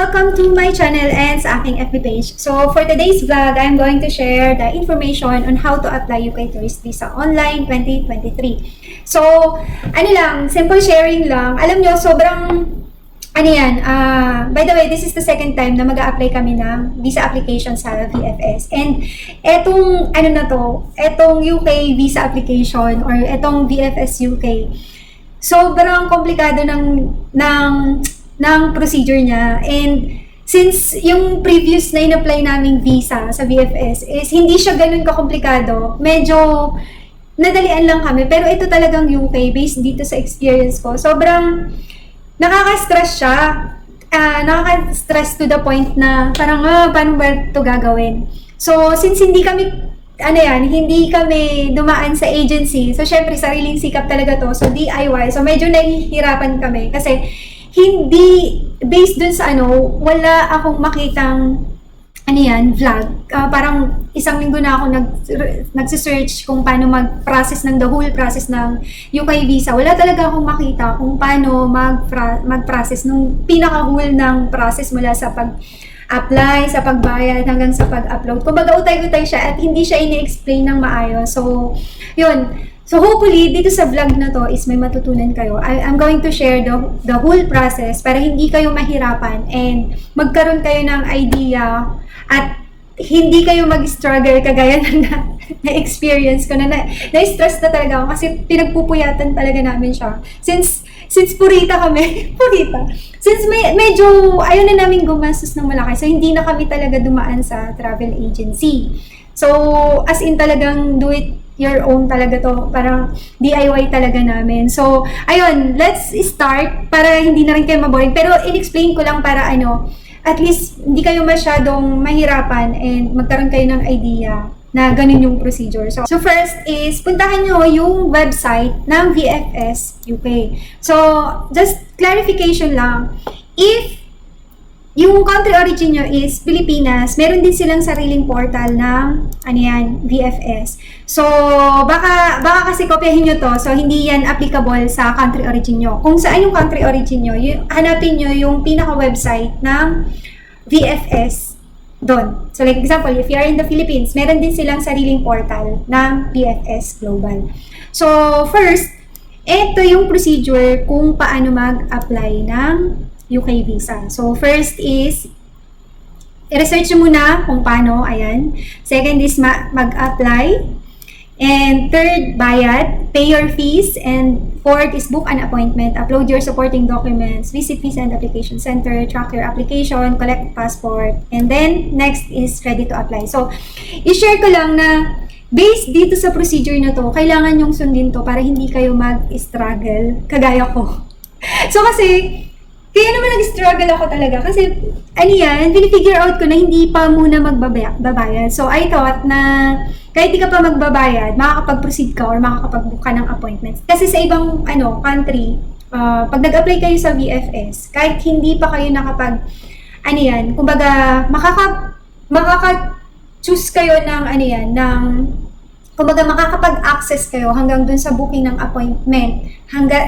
welcome to my channel and sa aking FB page. So, for today's vlog, I'm going to share the information on how to apply UK Tourist Visa Online 2023. So, ano lang, simple sharing lang. Alam nyo, sobrang, by the way, this is the second time na mag-a-apply kami ng visa application sa VFS. And etong, etong UK visa application or etong VFS UK, sobrang komplikado ng procedure niya. And since yung previous na in-apply naming visa sa VFS is hindi siya ganun kakomplikado, medyo nadalian lang kami. Pero ito talagang UK, based dito sa experience ko, sobrang nakaka-stress siya. Nakaka-stress to the point na parang, paano ba ito gagawin? So, since hindi kami dumaan sa agency. So, syempre, sariling sikap talaga to. So, DIY. So, medyo nahihirapan kami. Kasi, hindi, based dun sa wala akong makitang, vlog. Parang isang linggo na ako nagsisearch kung paano mag-process ng the whole process ng UK visa. Wala talaga akong makita kung paano mag-process nung pinaka-whole ng process mula sa apply, sa pagbayad, hanggang sa pag-upload. Kumbaga, utay-utay siya at hindi siya ini-explain ng maayos. So, yun. So, hopefully, dito sa vlog na to is may matutunan kayo. I'm going to share the whole process para hindi kayo mahirapan and magkaroon kayo ng idea at hindi kayo mag-struggle kagaya na-experience ko na-stress na talaga ako kasi pinagpupuyatan talaga namin siya. Since purita kami, since medyo ayaw na namin gumastos ng malaki, so hindi na kami talaga dumaan sa travel agency. So, as in talagang do it your own talaga to, parang DIY talaga namin. So, ayun, let's start para hindi na rin kayo maboring. Pero in-explain ko lang para at least hindi kayo masyadong mahirapan and magkaroon kayo ng idea na ganun yung procedure. So first is, puntahan nyo yung website ng VFS UK. So, just clarification lang, if yung country origin nyo is Pilipinas, meron din silang sariling portal ng, VFS. So, baka kasi kopyahin nyo to, so hindi yan applicable sa country origin nyo. Kung saan yung country origin nyo, hanapin nyo yung pinaka-website ng VFS doon. So, like example, if you are in the Philippines, meron din silang sariling portal ng VFS Global. So, first, ito yung procedure kung paano mag-apply ng UK visa. So, first is, i-research nyo muna kung paano, ayan. Second is, mag-apply. And third, bayad, pay your fees. And fourth is, book an appointment, upload your supporting documents, visit Visa and Application Center, track your application, collect passport. And then, next is ready to apply. So, i-share ko lang na based dito sa procedure na to, kailangan yung sundin to para hindi kayo mag-struggle, kagaya ko. So, kasi, kaya naman nag-struggle ako talaga kasi, pinifigure out ko na hindi pa muna magbabayad. So, I thought na kahit di ka pa magbabayad, makakapag-proceed ka or makakapag-book ka ng appointments. Kasi sa ibang country, pag nag-apply kayo sa VFS, kahit hindi pa kayo kumbaga, makaka-choose kayo kumbaga makakapag-access kayo hanggang dun sa booking ng appointment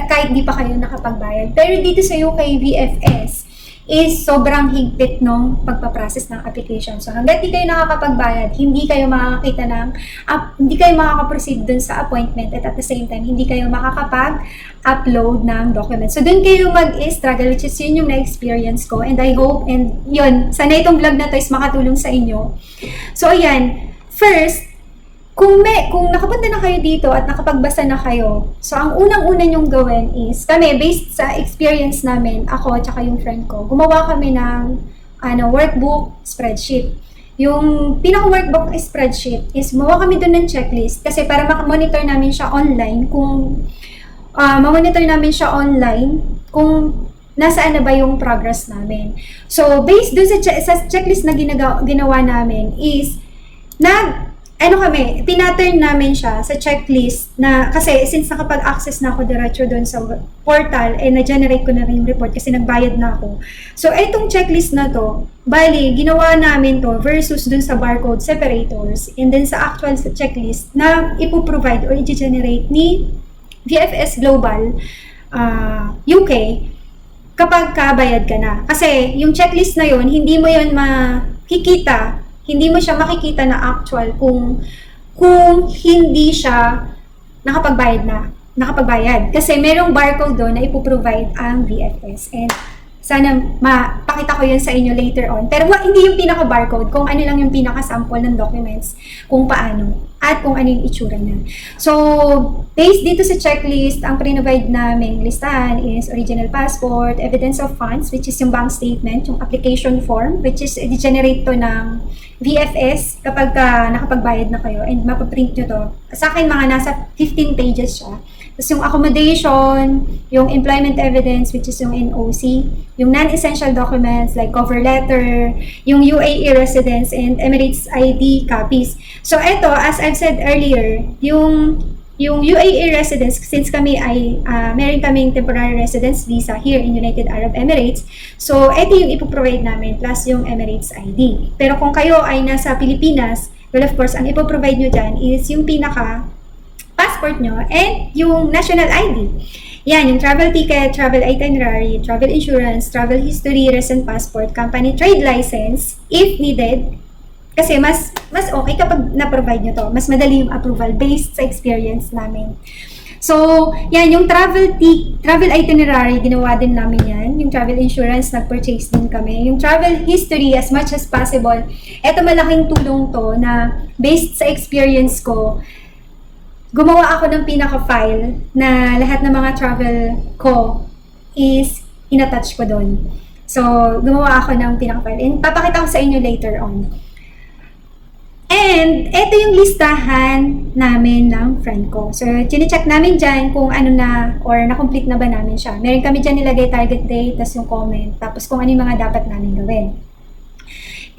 kahit di pa kayo nakapagbayad. Pero dito sa UK VFS is sobrang higpit nung pagpaprocess ng application. So hanggang di kayo nakakapagbayad, hindi kayo makakaproceed dun sa appointment at the same time, hindi kayo makakapag-upload ng documents. So dun kayo mag-struggle, which is yun yung na-experience ko. And I hope, and yun, sana itong vlog na to is makatulong sa inyo. So ayan, first, kung nakapunta na kayo dito at nakapagbasa na kayo, so ang unang-una nyong gawin is, kami, based sa experience namin, ako at saka yung friend ko, gumawa kami ng workbook spreadsheet. Yung pinaka-workbook spreadsheet is gumawa kami doon ng checklist kasi para maka-monitor namin siya online kung nasaan na ba yung progress namin. So, based doon sa checklist na ginawa namin is, tinaturn namin siya sa checklist na, kasi since nakapag-access na ako diretso doon sa portal, na-generate ko na rin yung report kasi nagbayad na ako. So, itong checklist na to, bali, ginawa namin to versus doon sa barcode separators and then sa actual checklist na ipoprovide or i-generate ni VFS Global UK kapag kabayad ka na. Kasi yung checklist na yun, hindi mo yun makikita, hindi mo siya makikita na actual kung hindi siya nakapagbayad. Kasi merong barcode doon na ipoprovide ang VFS. And sana mapakita ko yun sa inyo later on. Pero hindi yung pinaka-barcode, kung ano lang yung pinaka-sample ng documents, kung paano, at kung ano yung itsura niya. So, based dito sa checklist, ang pre-provide naming listahan is original passport, evidence of funds, which is yung bank statement, yung application form, which is i-generate to ng VFS kapag nakapagbayad na kayo, and mapaprint nyo to. Sa akin, mga nasa 15 pages siya. Tapos yung accommodation, yung employment evidence, which is yung NOC, yung non-essential documents like cover letter, yung UAE residence, and Emirates ID copies. So ito, as I've said earlier, yung UAE residence, since kami ay meron kaming temporary residence visa here in United Arab Emirates, so ito yung ipoprovide namin plus yung Emirates ID. Pero kung kayo ay nasa Pilipinas, well of course, ang ipoprovide nyo dyan is yung pinaka passport nyo and yung national ID. Yan, yung travel ticket, travel itinerary, travel insurance, travel history, recent passport, company trade license, if needed. Kasi mas okay kapag na-provide nyo to. Mas madali yung approval based sa experience namin. So, yan, yung travel itinerary, ginawa din namin yan. Yung travel insurance, nag-purchase din kami. Yung travel history, as much as possible. Eto, malaking tulong to na based sa experience ko, gumawa ako ng pinaka-file na lahat ng mga travel ko is inattach ko doon. So, gumawa ako ng pinaka-file. And papakita ko sa inyo later on. And, ito yung listahan namin ng friend ko. So, chine-check namin dyan kung ano na, or na-complete na ba namin siya. Meron kami dyan nilagay target date, tapos yung comment, tapos kung ano yung mga dapat namin gawin.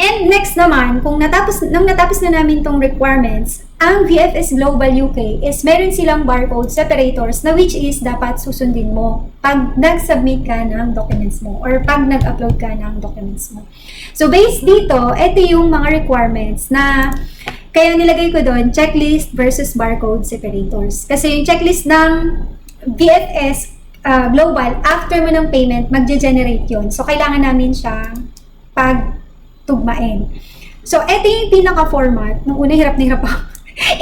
And next naman, nung natapos na namin tong requirements, ang VFS Global UK is meron silang barcode separators na which is dapat susundin mo pag nag-submit ka ng documents mo or pag nag-upload ka ng documents mo. So based dito, ito yung mga requirements na kaya nilagay ko doon, checklist versus barcode separators. Kasi yung checklist ng VFS Global, after mo ng payment, magge-generate yun. So kailangan namin siyang pagtugmain. So ito yung pinaka-format. Nung una, hirap na hirap ako.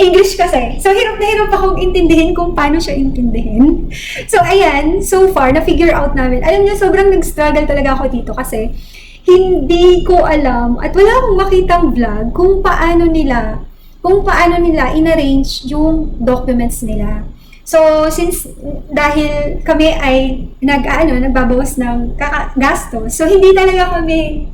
English kasi. So, hirap na hirap akong intindihin kung paano siya intindihin. So, ayan, so far, na-figure out namin. Alam niyo, sobrang nag-struggle talaga ako dito kasi hindi ko alam at wala akong makitang vlog kung paano nila in-arrange yung documents nila. So, since dahil kami ay nagbabawas ng gastos, so hindi talaga kami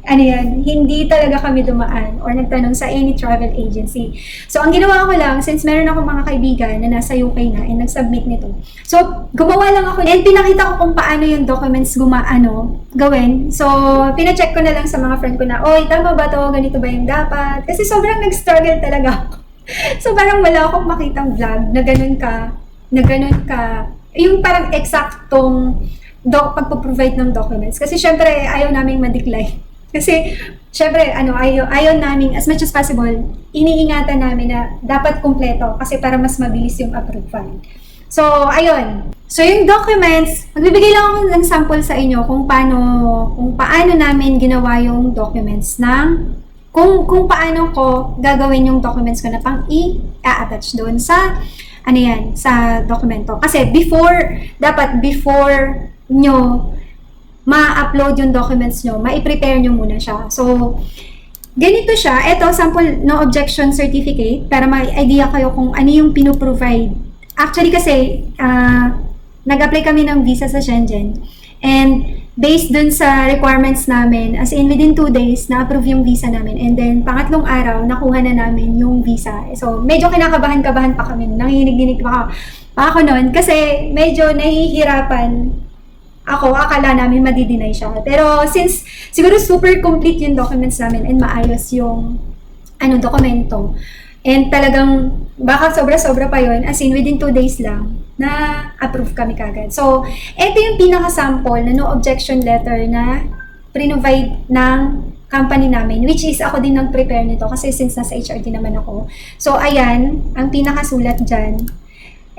dumaan or nagtanong sa any travel agency. So, ang ginawa ko lang, since meron akong mga kaibigan na nasa UK na and nag-submit nito. So, gumawa lang ako and pinakita ko kung paano yung documents gawin. So, pina-check ko na lang sa mga friend ko na, oy, tama ba to? Ganito ba yung dapat? Kasi sobrang nag-struggle talaga ako. So, parang wala akong makitang vlog na ganun ka, yung parang eksaktong pagpo-provide ng documents. Kasi syempre, ayaw naming ma-decline. Kasi syempre, ayaw namin, as much as possible, iniingatan namin na dapat kumpleto kasi para mas mabilis yung approval. So, ayun. So, yung documents, magbibigay lang ako ng sample sa inyo kung paano namin ginawa yung documents kung paano ko gagawin yung documents ko na pang i-attach doon sa sa dokumento. Kasi before nyo ma-upload yung documents nyo, ma-prepare nyo muna siya. So, ganito siya. Ito, sample no objection certificate para ma-idea kayo kung ano yung pinoprovide. Actually kasi, nag-apply kami ng visa sa Shenzhen. And based dun sa requirements namin, as in within 2 days, na-approve yung visa namin. And then, pangatlong araw, nakuha na namin yung visa. So, medyo kinakabahan-kabahan pa kami. Nanginig-dinig pa ako noon. Kasi, medyo nahihirapan ako. Akala namin madi-deny siya. Pero, since siguro super complete yung documents namin and maayos yung dokumento. And talagang, baka sobra-sobra pa yun. As in, within 2 days lang, na-approve kami kagad. So, ito yung pinaka-sample na no objection letter na pre-provide ng company namin, which is ako din nag-prepare nito kasi since nasa HRD naman ako. So, ayan, ang pinakasulat dyan.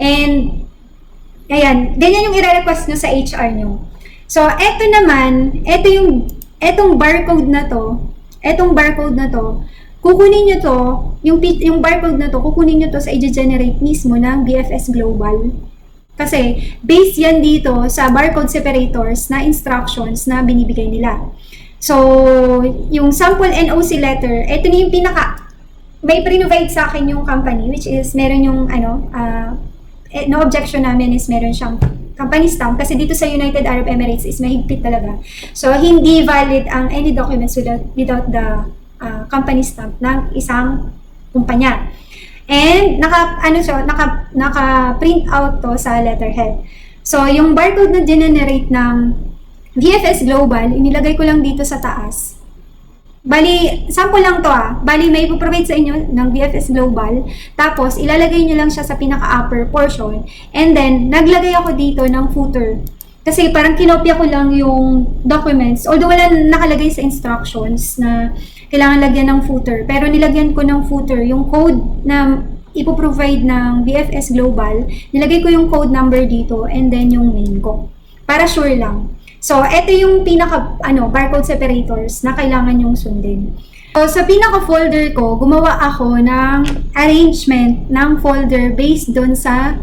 And, ayan, ganyan yung i-request nyo sa HR nyo. So, etong barcode na to, kukunin nyo to, yung barcode na to, kukunin nyo to sa i-generate mismo ng BFS Global. Kasi, based yan dito sa barcode separators na instructions na binibigay nila. So, yung sample NOC letter, ito na yung may provide sa akin yung company, which is, meron yung, no objection namin is meron siyang company stamp kasi dito sa United Arab Emirates is mahigpit talaga. So, hindi valid ang any documents without the company stamp ng isang kumpanya. And, naka-print out to sa letterhead. So, yung barcode na generate ng VFS Global, inilagay ko lang dito sa taas. Bali, sample lang to Bali, may ipoprovide sa inyo ng VFS Global. Tapos, ilalagay nyo lang siya sa pinaka-upper portion. And then, naglagay ako dito ng footer. Kasi parang kinopya ko lang yung documents. Although wala nakalagay sa instructions na kailangan lagyan ng footer. Pero nilagyan ko ng footer yung code na ipoprovide ng VFS Global. Nilagay ko yung code number dito and then yung name ko. Para sure lang. So, ito yung barcode separators na kailangan yung sundin. So, sa pinaka-folder ko, gumawa ako ng arrangement ng folder based doon sa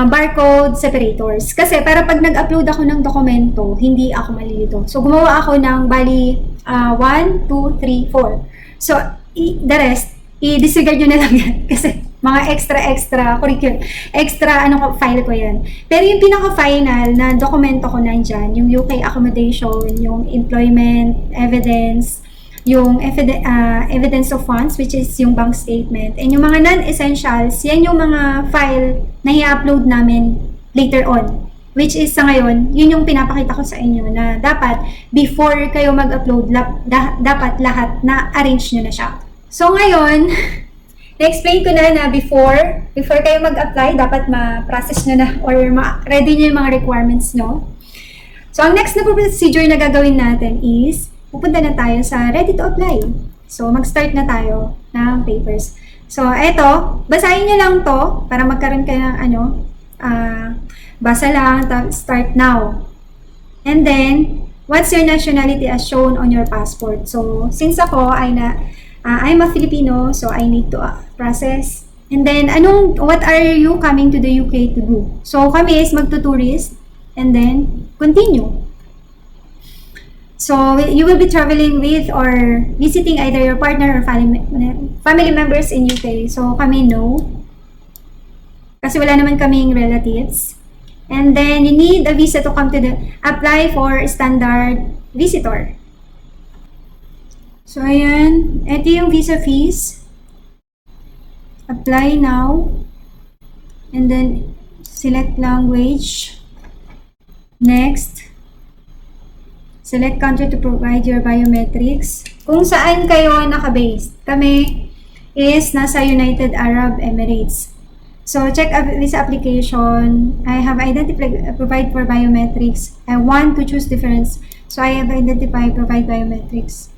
barcode separators. Kasi para pag nag-upload ako ng dokumento, hindi ako malilito. So, gumawa ako ng 1, 2, 3, 4. So, the rest, i-disregard nyo na lang yan. Kasi mga extra file ko yan. Pero yung pinaka-final na dokumento ko nandyan, yung UK accommodation, yung employment evidence, yung evidence of funds, which is yung bank statement, and yung mga non-essentials, yan yung mga file na i-upload namin later on. Which is sa ngayon, yun yung pinapakita ko sa inyo na dapat before kayo mag-upload, dapat lahat na arrange nyo na siya. So ngayon, na-explain ko na before kayo mag-apply, dapat ma-process nyo na or ready nyo yung mga requirements nyo. So, ang next na procedure na gagawin natin is, pupunta na tayo sa ready to apply. So, mag-start na tayo ng papers. So, eto, basahin nyo lang to para magkaroon kayo ng basa lang, start now. And then, what's your nationality as shown on your passport? So, since ako I'm a Filipino, so I need to process. And then, what are you coming to the UK to do? So, kami is magtutourist, and then, continue. So, you will be traveling with or visiting either your partner or family members in UK. So, kami no. Kasi wala naman kaming relatives. And then, you need a visa to come to apply for standard visitor. So, ayan. Ito yung visa fees. Apply now. And then, select language. Next. Select country to provide your biometrics. Kung saan kayo naka-based. Kami is nasa United Arab Emirates. So, check visa application. I have identified provide for biometrics. I want to choose difference. So, I have identified provide biometrics.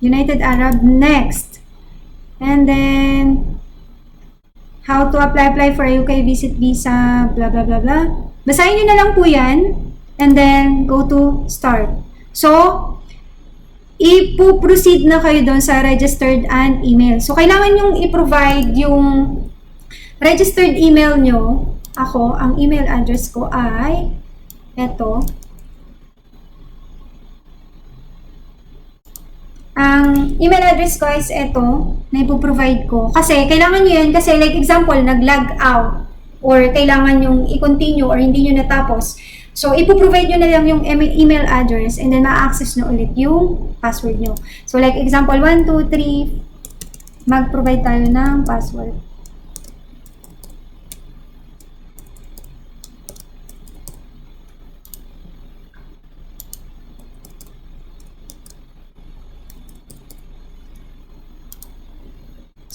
United Arab, next. And then, how to apply for a UK visit visa, blah, blah, blah, blah. Basahin nyo na lang po yan. And then, go to start. So, ipo-proceed na kayo doon sa registered and email. So, kailangan yung i-provide yung registered email nyo. Ako, ang email address ko ay eto. Ang email address ko is ito, na ipoprovide ko. Kasi, kailangan nyo yan, kasi like example, nag-log out, or kailangan yung i-continue, or hindi nyo natapos. So, ipoprovide nyo na lang yung email address, and then ma-access nyo ulit yung password nyo. So, like example, 1, 2, 3, mag-provide tayo ng password.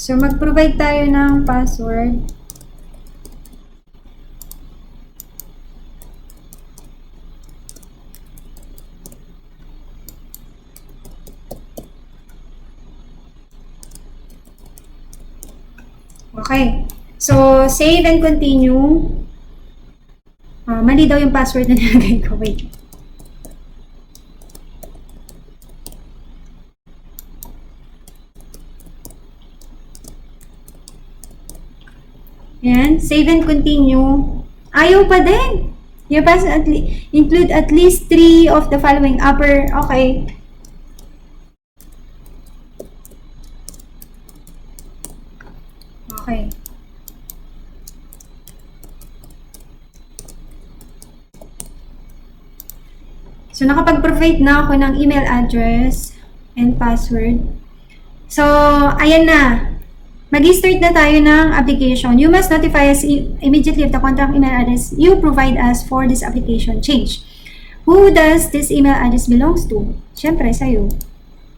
So, mag-provide tayo ng password. Okay. So, save and continue. Mali daw yung password na nilagay ko. Wait. Yan. Save and continue. Ayaw pa din. You pass include at least 3 of the following upper. Okay. Okay. So, nakapag-provide na ako ng email address and password. So, ayan na. Mag-start na tayo ng application. You must notify us immediately of the contact email address you provide us for this application change. Who does this email address belongs to? Siyempre, sa'yo.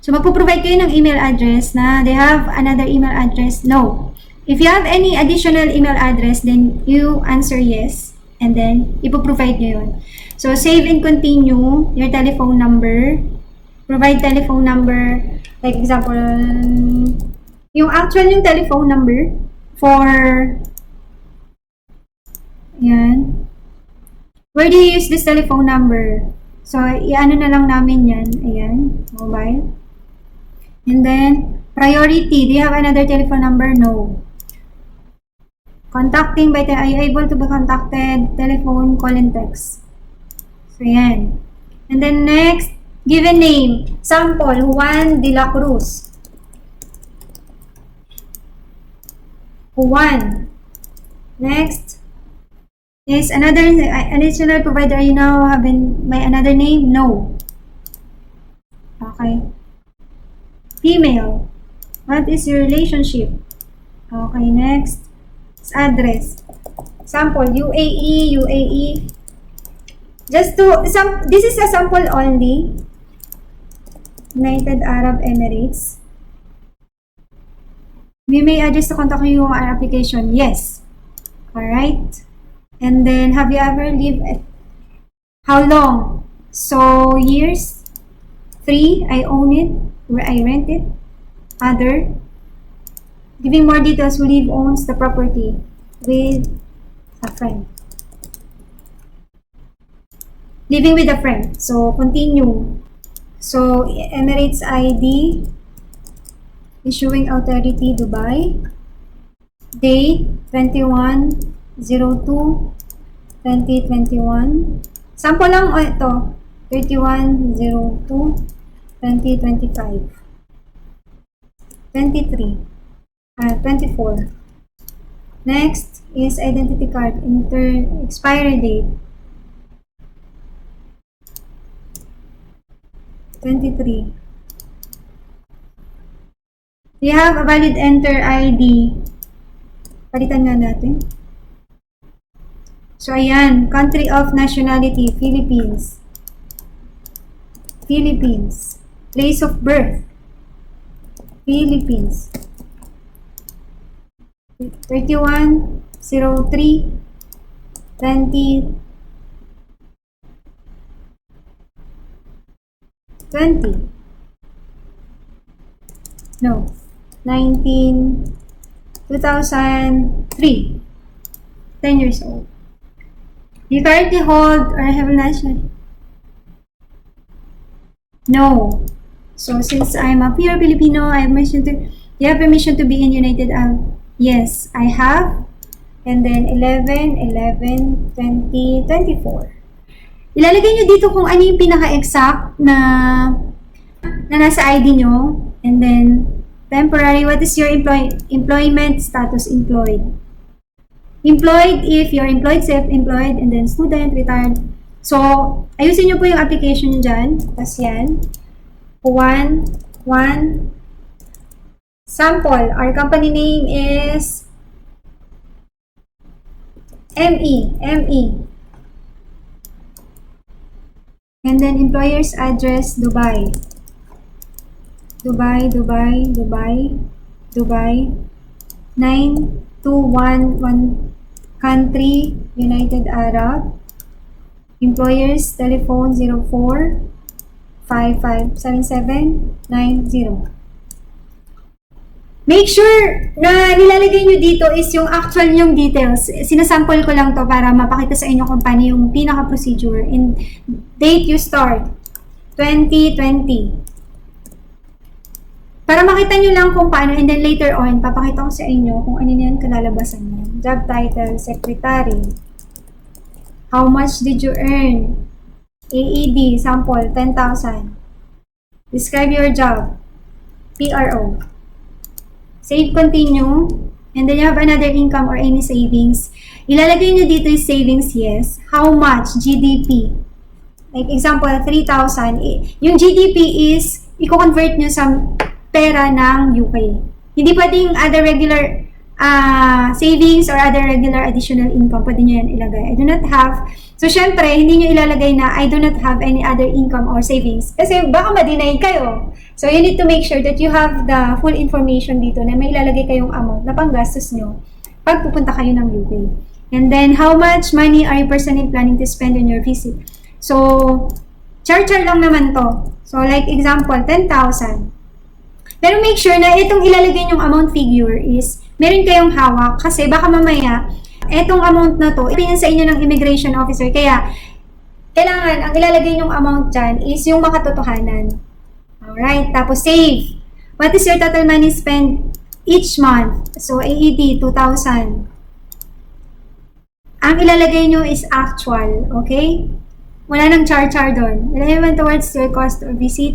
So, magpo-provide kayo ng email address na they have another email address? No. If you have any additional email address, then you answer yes. And then, ipoprovide nyo yun. So, save and continue your telephone number. Provide telephone number. Like example, yung actual yung telephone number for yan. Where do you use this telephone number? So, i-ano na lang namin yan. Ayan, mobile. And then, priority. Do you have another telephone number? No. Contacting by are you able to be contacted? Telephone, call, and text. So, yan. And then next, given name. Sample, Juan de la Cruz. Juan. Next is another additional provider. You now have been by another name? No. Okay. Female. What is your relationship? Okay, next. Address. Sample, UAE. Just to, this is a sample only. United Arab Emirates. We may address to contact you our application. Yes. Alright. And then, have you ever lived at, how long? So, years. 3, I own it. Where I rent it. Other. Giving more details, who live owns the property with a friend. Living with a friend. So, continue. So, Emirates ID. Issuing authority, Dubai. Date, 21/02/2021. Sample lang ito. 31/02/2025. 24. Next is identity card. Expiry date. 23. We have a valid enter ID. Palitan nga natin. So, ayan. Country of nationality, Philippines. Philippines. Place of birth, Philippines. 31/03/2020. No. 2003. 10 years old. You currently hold or have a national? No. So, since I'm a pure Filipino, I have permission to, you have permission to be in United Arab? Yes, I have. And then, 11/11/2024. Ilalagay nyo dito kung ano yung pinaka-exact na nasa ID nyo. And then, temporary, what is your employment status? Employed. Employed if you're employed, self-employed, and then student, retired. So, ayusin nyo po yung application nyo dyan. Tapos yan. One. Sample. Our company name is ME. And then employer's address, Dubai. Dubai. 9211 country, United Arab. Employer's telephone 04557790. make sure na nilalagay nyo dito is yung actual yung details. Sinasample ko lang to para mapakita sa inyo kung paano yung pinaka-procedure. And date you start, 2020. Para makita nyo lang kung paano, and then later on, papakita ko sa inyo kung ano yan kalalabasan niya. Job title, secretary. How much did you earn? AED, sample, 10,000. Describe your job. PRO. Save, continue. And then you have another income or any savings. Ilalagay nyo dito is savings, yes. How much? GDP. Like example, 3,000. Yung GDP is, i-convert nyo sa pera ng UK. Hindi pwedeng other regular savings or other regular additional income. Pwede nyo yan ilagay. I do not have. So, syempre, hindi nyo ilalagay na I do not have any other income or savings. Kasi baka ma-deny kayo. So, you need to make sure that you have the full information dito na may ilalagay kayong amount na panggastos nyo pag pupunta kayo ng UK. And then, how much money are you personally planning to spend on your visit? So, char-char lang naman to. So, like example, 10,000. Pero make sure na itong ilalagay yung amount figure is meron kayong hawak kasi baka mamaya etong amount na to, ipinin sa inyo ng immigration officer. Kaya, kailangan, ang ilalagay yung amount dyan is yung makatotohanan. Alright, tapos save. What is your total money spent each month? So, AED, 2,000. Ang ilalagay nyo is actual, okay? Wala nang char-char doon. Will I went towards your cost or visit?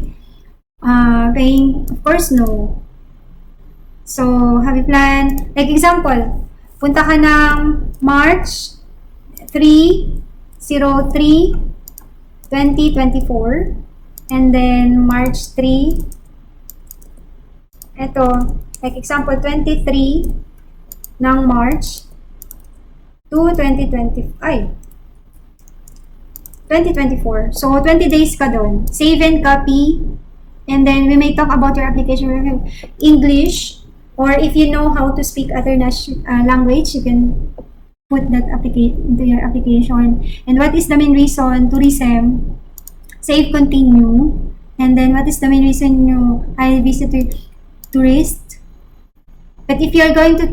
Paying, of course, no. So, have you planned? Like example, punta ka ng March 3/03/2024 and then March 3. Ito, like example, 23 ng March to 2024. So, 20 days ka doon. Save and copy. And then, we may talk about your application with English. Or if you know how to speak other language, you can put that into your application. And what is the main reason? Tourism. Save, continue. And then, what is the main reason I visit tourist? But if you're going to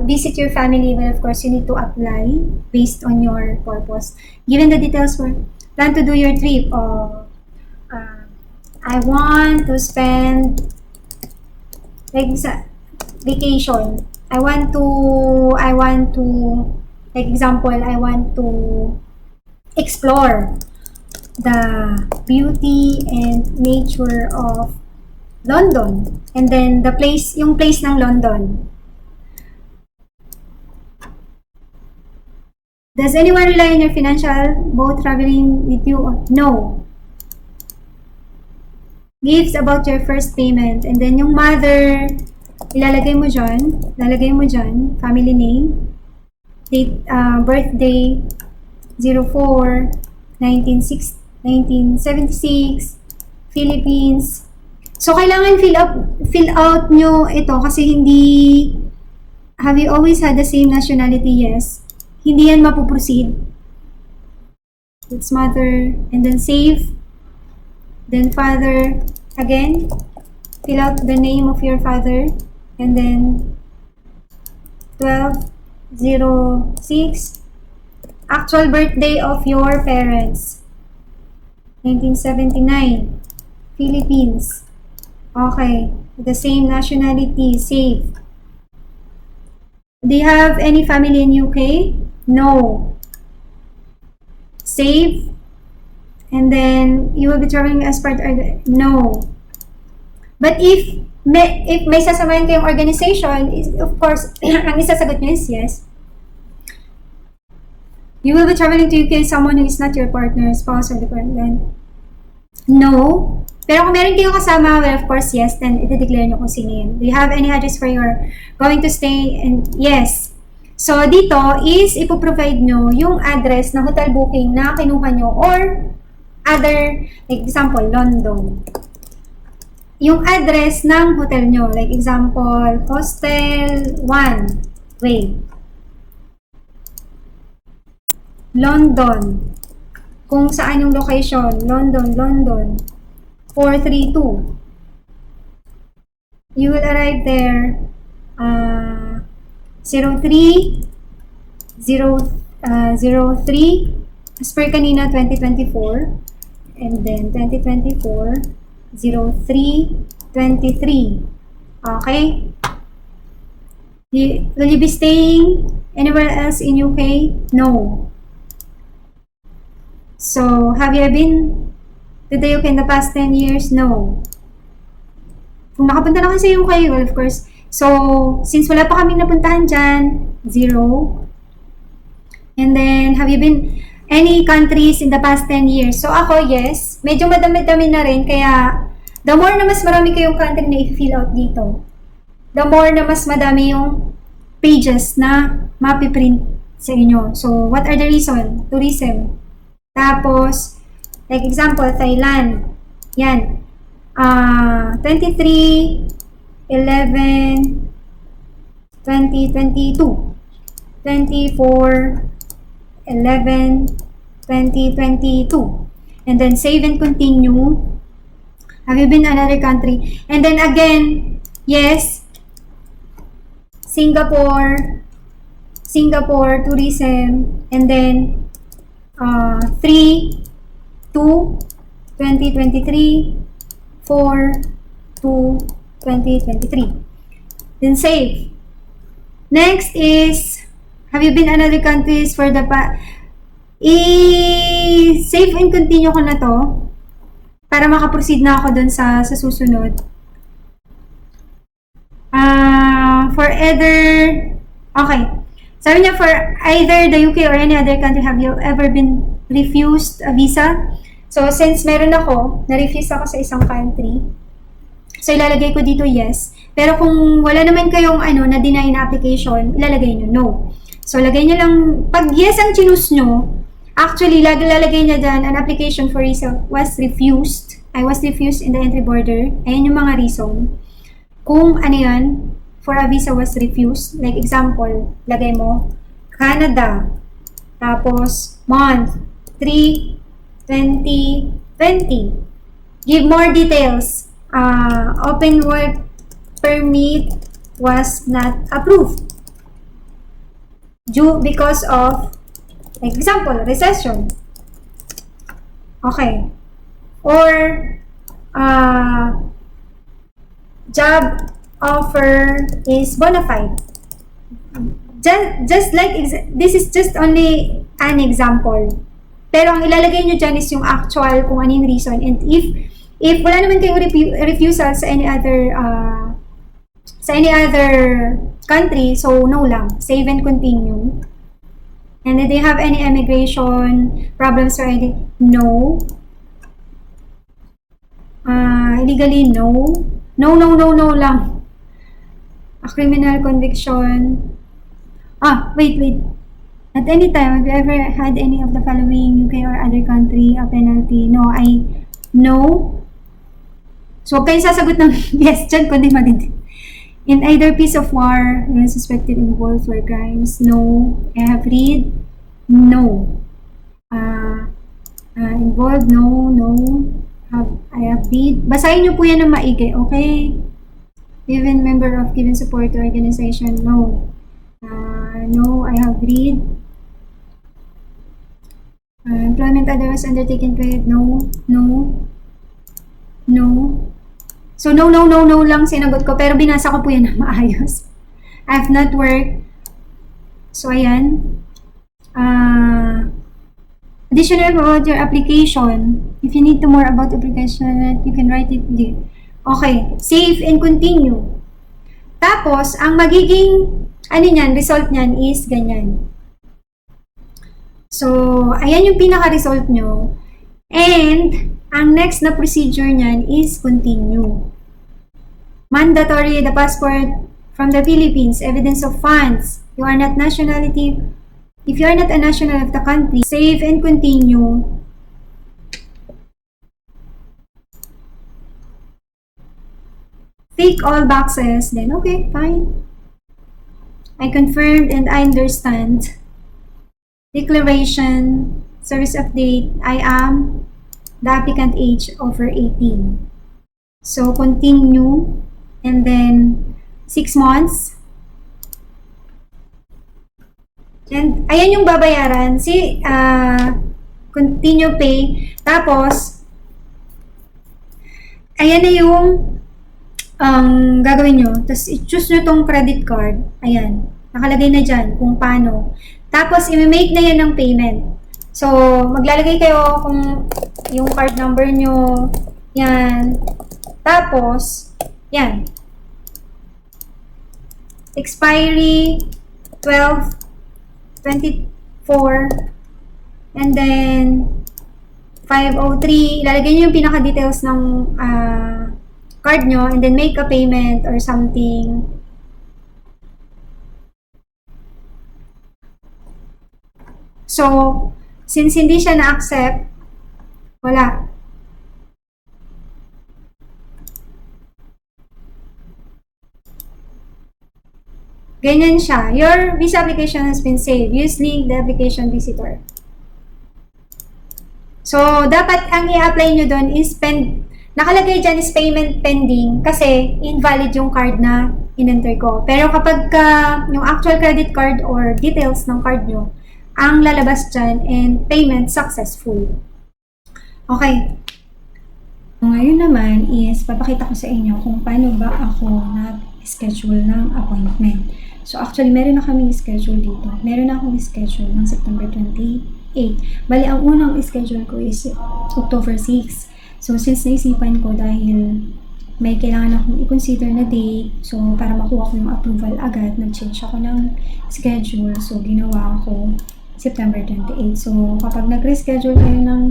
visit your family, well, of course, you need to apply based on your purpose. Given the details for plan to do your trip, I want to spend like vacation. I want to like example, I want to explore the beauty and nature of London. And then yung place ng London. Does anyone rely on your financial both traveling with you or no? Gifts about your first payment. And then yung mother, ilalagay mo dyan, family name, date, birthday, 04/1976, Philippines. So, kailangan fill out nyo ito kasi hindi, have you always had the same nationality? Yes. Hindi yan mapuproceed. It's mother, and then save, then father, again, fill out the name of your father, and then 12/06, actual birthday of your parents, 1979, Philippines. Okay, the same nationality, save. Do you have any family in UK? No. Save. And then, you will be traveling as part of no. But if may sasamahin kayong organization, of course, ang isasagot nyo is yes. You will be traveling to UK someone who is not your partner, spouse, or dependent. No. Pero kung meron kayong kasama, well, of course, yes, then i-declare nyo kung sino yun. Do you have any address where you're going to stay? And yes. So, dito is ipoprovide nyo yung address na hotel booking na kinuha nyo or other, like example, London. Yung address ng hotel nyo, like example, Hostel 1, Way. London. Kung saan yung location, London, 432. You will arrive there 03 03 as per kanina 2024, and then 2024 03 23. Okay? Will you be staying anywhere else in UK? No. So, have you been to the UK in the past 10 years? No. Kung nakapunta na kayo sa UK, well, of course. So, since wala pa kaming napuntahan dyan, 0. And then, have you been any countries in the past 10 years? So, ako, yes. Medyo madami-dami na rin, kaya the more na mas marami kayong country na i-fill out dito, the more na mas madami yung pages na mapiprint sa inyo. So, what are the reason? Tourism. Tapos, like example, Thailand. Yan. 23, 11, 2022. 24, 11, 2022. And then, save and continue. Have you been to another country? And then again, yes, Singapore, tourism, and then 3, 2, 2023, 4, 2, 2023. Then save. Next is, have you been another countries for the save and continue ko na to para makaproceed na ako dun sa susunod. For either, okay. Sabi niya, for either the UK or any other country, have you ever been refused a visa? So, since meron ako, na-refuse ako sa isang country, so ilalagay ko dito yes. Pero kung wala naman kayong na-deny na application, ilalagay nyo no. So, lagay nyo lang, pag yes ang chinus nyo, actually, lalagay niya dyan, an application for visa was refused. I was refused in the entry border. Ayan yung mga reason. Kung ano yan, for a visa was refused. Like example, lagay mo, Canada. Tapos, month, 3, 2020. Give more details. Open work permit was not approved. Due because of, like example, recession. Okay. Or, job offer is bona fide. Just like, this is just only an example. Pero ang ilalagay nyo dyan is yung actual kung ano yung reason. And if wala naman kayong refusal sa any other country, so no lang. Save and continue. And if they have any immigration problems or anything, no. Illegally, no. No lang. A criminal conviction. Wait. At any time, have you ever had any of the following UK or other country a penalty? No. So, huwag kayong sasagot ng yes dyan, kundi matindi. In either piece of war, you are suspected involved for crimes? No. I have read? No. Involved? No. I have read? Basahin nyo po yan ng maigi, okay? Even member of given support organization? No. No, I have read. Employment otherwise undertaken by? No. So, no lang sinagot ko. Pero binasa ko po yan na maayos. I have not worked. So, ayan. Additional about your application. If you need to more about application, you can write it there. Okay. Save and continue. Tapos, ang magiging result niyan is ganyan. So, ayan yung pinaka-result nyo. And, ang next na procedure niyan is continue. Mandatory, the passport from the Philippines, evidence of funds. You are not nationality. If you are not a national of the country, save and continue. Tick all boxes. Then, okay, fine. I confirmed and I understand. Declaration, service update, I am the applicant age over 18. So, continue. and then 6 months. And ayan yung babayaran, continue pay. Tapos, ayan na yung gagawin nyo. Tapos, i-choose nyo tong credit card. Ayan. Nakalagay na dyan kung paano. Tapos, i-make na yan ng payment. So, maglalagay kayo kung yung card number nyo. Yan. Tapos, yan. Expiry 12/24 and then 503. Ilalagay nyo yung pinaka-details ng card nyo and then make a payment or something. So, since hindi siya na-accept, wala. Ganyan siya. Your visa application has been saved. Use link the application visitor. So, dapat ang i-apply nyo doon is nakalagay dyan is payment pending kasi invalid yung card na in-enter ko. Pero kapag yung actual credit card or details ng card nyo, ang lalabas dyan and payment successful. Okay. Ngayon naman is papakita ko sa inyo kung paano ba ako nag-schedule ng appointment. So actually, meron na kaming schedule dito. Meron na akong schedule ng September 28. Bali, ang unang schedule ko is October 6. So since naisipan ko dahil may kailangan akong i-consider na date, so para makuha ko yung approval agad, nag-change ako ng schedule. So ginawa ko September 28. So kapag nag-reschedule kayo ng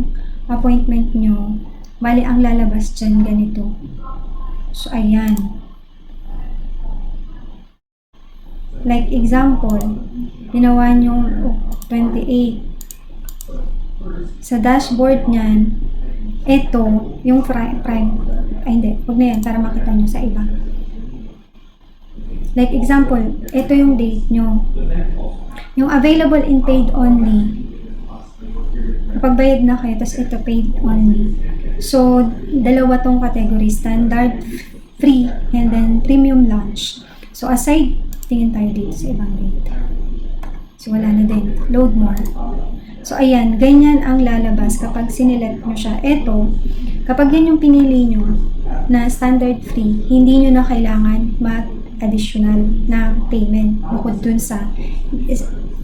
appointment nyo, bali ang lalabas dyan ganito. So ayan. Like example, ginawa nyo 28. Sa dashboard niyan, ito, yung prime. Ay hindi, huwag na yan para makita nyo sa iba. Like example, ito yung date nyo. Yung available in paid only. Kapag bayad na kayo, tapos ito paid only. So, dalawa tong category, standard, free, and then premium lunch. So, aside, tingin tayo dito sa ibang date. So, wala na din. Load more. So, ayan. Ganyan ang lalabas kapag sinelect nyo siya. Ito, kapag yan yung pinili nyo na standard free, hindi nyo na kailangan mag-additional na payment bukod dun sa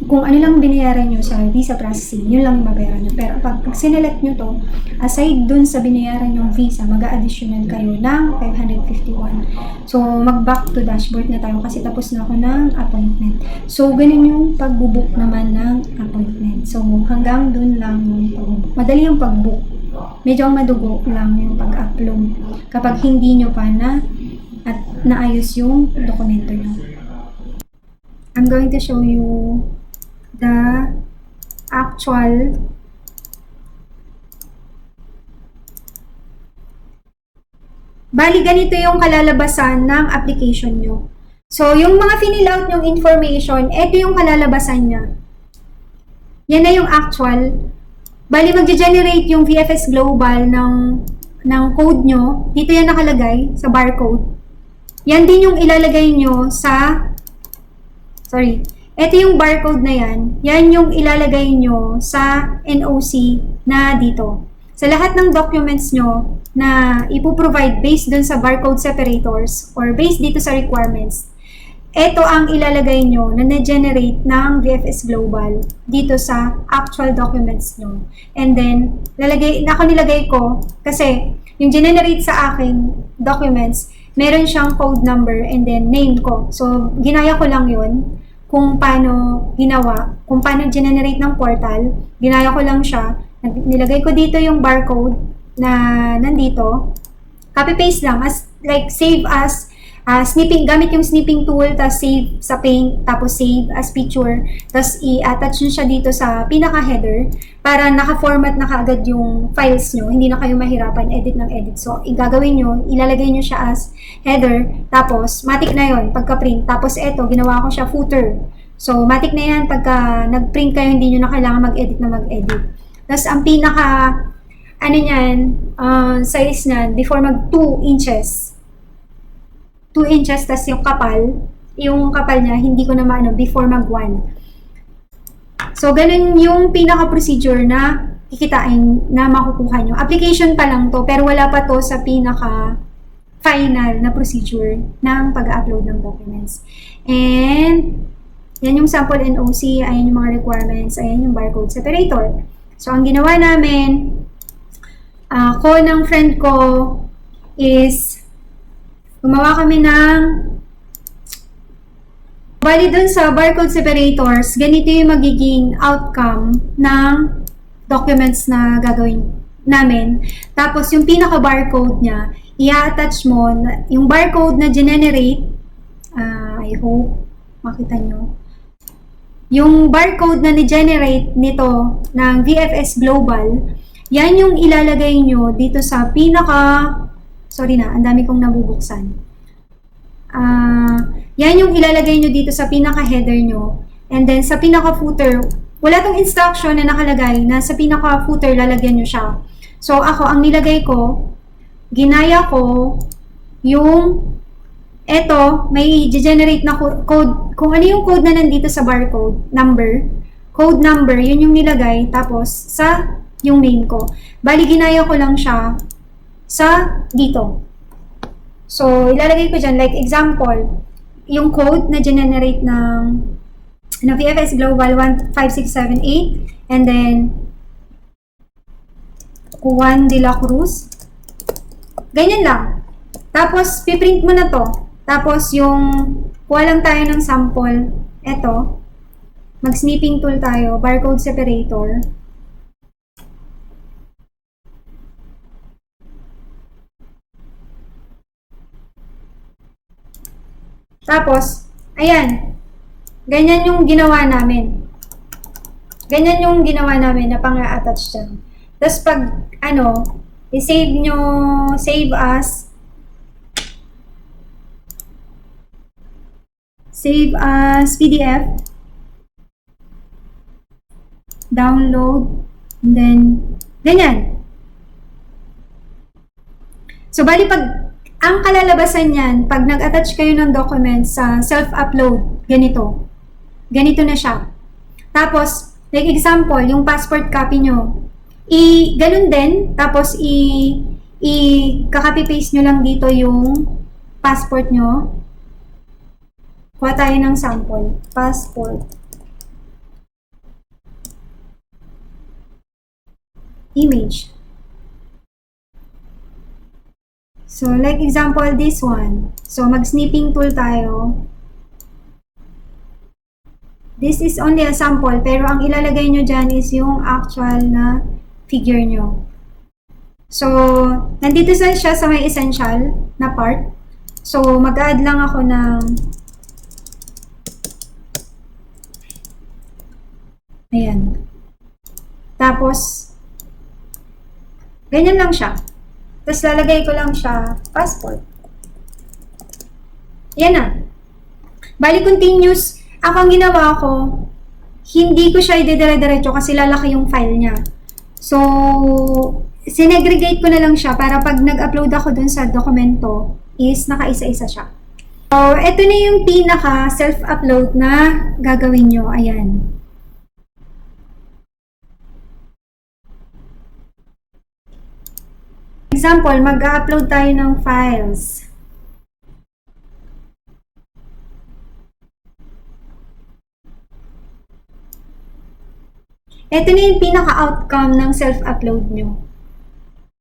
kung ano lang binayaran nyo sa visa processing, yun lang babayaran nyo. Pero pag sinelect nyo to, aside dun sa binayaran yung visa, mag-additional kayo ng 551. So, mag-back to dashboard na tayo kasi tapos na ako ng appointment. So, ganun yung pag-book naman ng appointment. So, hanggang dun lang yung pag-book. Madali yung pag-book. Medyo madugo lang yung pag-upload kapag hindi nyo pa at naayos yung dokumento nyo. I'm going to show you the actual bali ganito yung kalalabasan ng application nyo. So, yung mga fill out yung information, ito yung kalalabasan niya. Yan na yung actual. Bali, magge-generate yung VFS Global ng code nyo. Dito yan nakalagay sa barcode. Yan din yung ilalagay nyo ito yung barcode na yan. Yan yung ilalagay nyo sa NOC na dito. Sa lahat ng documents nyo na ipoprovide based dun sa barcode separators or based dito sa requirements, ito ang ilalagay nyo na na-generate ng VFS Global dito sa actual documents nyo. And then, nilagay ko kasi yung generate sa aking documents, meron siyang code number and then name ko. So, ginaya ko lang yun kung paano ginawa, kung paano generate ng portal. Ginaya ko lang siya. Nilagay ko dito yung barcode na nandito. Copy-paste lang. Save as snipping, gamit yung snipping tool, tapos save sa Paint, tapos save as picture, tapos i-attach nyo siya dito sa pinaka-header para naka-format na kaagad yung files nyo, hindi na kayo mahirapan edit ng edit. So, gagawin nyo, ilalagay nyo siya as header, tapos matik na yon pagka-print. Tapos eto, ginawa ko siya footer. So, matik na yan pagka nag-print kayo, hindi nyo na kailangan mag-edit na mag-edit. Tapos, ang pinaka, size na, before mag 2 inches. 2 inches, tas yung kapal niya, hindi ko na maano before mag 1. So, ganun yung pinaka-procedure na kikitain na makukuha nyo. Application pa lang to, pero wala pa to sa pinaka-final na procedure ng pag-upload ng documents. And, yan yung sample NOC, ayan yung mga requirements, ayan yung barcode separator. So, ang ginawa namin, ako ng friend ko is, gumawa kami ng bali dun sa barcode separators, ganito yung magiging outcome ng documents na gagawin namin. Tapos yung pinaka-barcode niya, i-attach mo yung barcode na generate. I hope makita nyo. Yung barcode na ni-generate nito ng VFS Global, yan yung ilalagay nyo dito sa sorry na, ang dami kong nabubuksan. Yan yung ilalagay nyo dito sa pinaka-header nyo. And then, sa pinaka-footer, wala tong instruction na nakalagay na sa pinaka-footer lalagyan nyo siya. So, ako, ang nilagay ko, ginaya ko yung may generate na code. Kung ano yung code na nandito sa barcode, code number, yun yung nilagay, tapos sa yung name ko. Bali, ginaya ko lang siya sa dito. So, ilalagay ko dyan, like example, yung code na generate ng VFS Global 15678 and then Juan de la Cruz. Ganyan lang. Tapos, piprint mo na to. Tapos, kuha lang tayo ng sample. Ito. Mag-snipping tool tayo. Barcode separator. Tapos, ayan. Ganyan yung ginawa namin. Ganyan yung ginawa namin na pang-attach dyan. Tapos pag, i-save nyo, save as PDF, download, and then, ganyan. So, bali pag, ang kalalabasan niyan, pag nag-attach kayo ng document sa self-upload, ganito. Ganito na siya. Tapos, like example, yung passport copy nyo, ganun din, tapos kaka-paste nyo lang dito yung passport nyo. Kuha tayo ng sample. Passport. Image. So, like example, this one. So, mag-snipping tool tayo. This is only a sample, pero ang ilalagay nyo dyan is yung actual na figure nyo. So, nandito siya sa may essential na part. So, mag-add lang ako ng ayan. Tapos, ganyan lang siya. Tapos, lalagay ko lang siya, passport. Yan na. Bali, continuous. Ako, ang ginawa ko, hindi ko siya idedire-diretso kasi lalaki yung file niya. So, sinegregate ko na lang siya para pag nag-upload ako dun sa dokumento, is nakaisa-isa siya. So, ito na yung pinaka self-upload na gagawin nyo. Ayan. Example, mag-upload tayo ng files. Ito na yung pinaka-outcome ng self-upload nyo.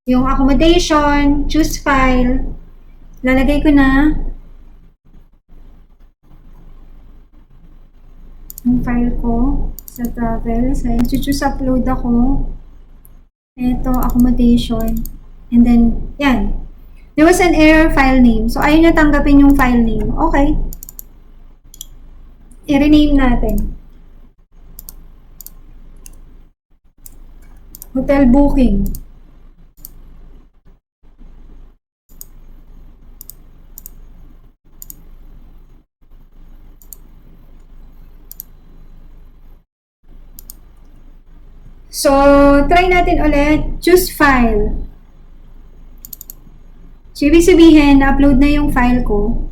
Yung accommodation, choose file, lalagay ko na yung file ko sa travel. So, choose upload ako. Ito, accommodation. And then, yan. There was an error file name. So, ayaw nyo tanggapin yung file name. Okay. I-rename natin. Hotel booking. So, try natin ulit. Choose file. So, ibig sabihin, na-upload na yung file ko.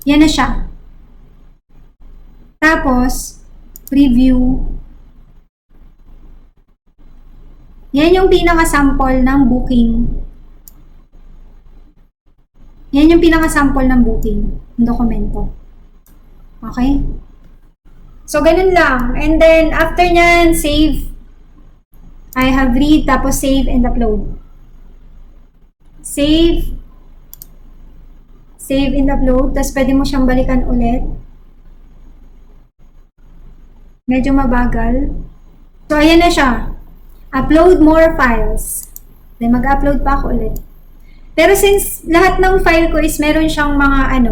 Yan na siya. Tapos, preview. Yan yung pinaka-sample ng booking. Yan yung pinaka-sample ng booking, ng dokumento. Okay? So, ganun lang. And then, after nyan, save. I have read, tapos save and upload. Save. Save and upload. Tapos, pwede mo siyang balikan ulit. Medyo mabagal. So, ayan na siya. Upload more files. Then, mag-upload pa ako ulit. Pero since lahat ng file ko is meron siyang mga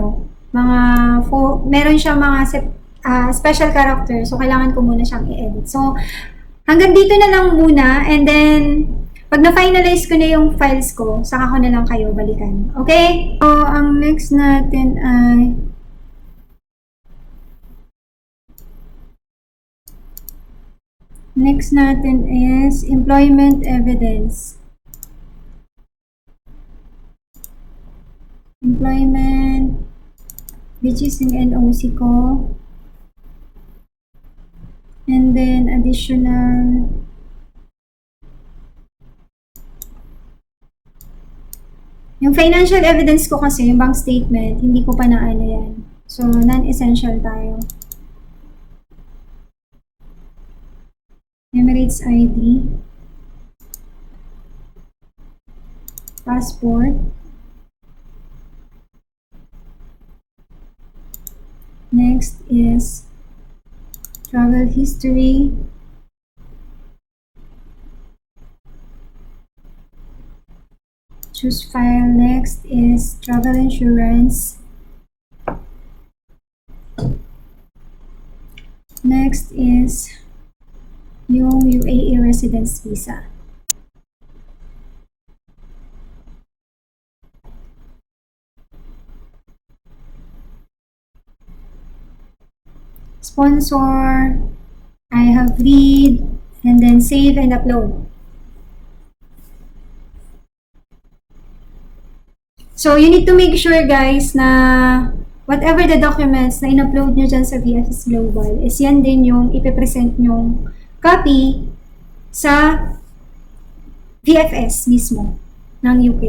meron siyang mga special character, so kailangan ko muna siyang i-edit. So, hanggang dito na lang muna, and then, pag na-finalize ko na yung files ko, saka ko na lang kayo balikan. Okay? So, ang next natin ay is employment evidence. Employment, which is yung NOC ko. And then, additional. Yung financial evidence ko kasi, yung bank statement, hindi ko pa na ano yan. So, non-essential tayo. Emirates ID. Passport. Next is travel history. Choose file. Next is travel insurance. Next is yung UAE residence visa. Sponsor, I have read, and then save and upload. So, you need to make sure guys na whatever the documents na in-upload nyo dyan sa VFS Global is yan din yung ipipresent nyong copy sa VFS mismo ng UK.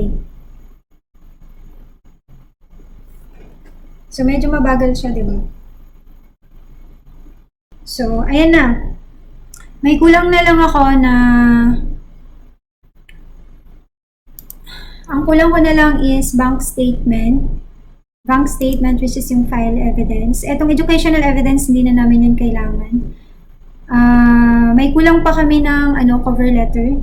So, medyo mabagal siya, di ba? So, ayan na. May kulang na lang ako na ang kulang ko na lang is bank statement. Bank statement which is yung file evidence. Etong educational evidence, hindi na namin yun kailangan. May kulang pa kami ng cover letter.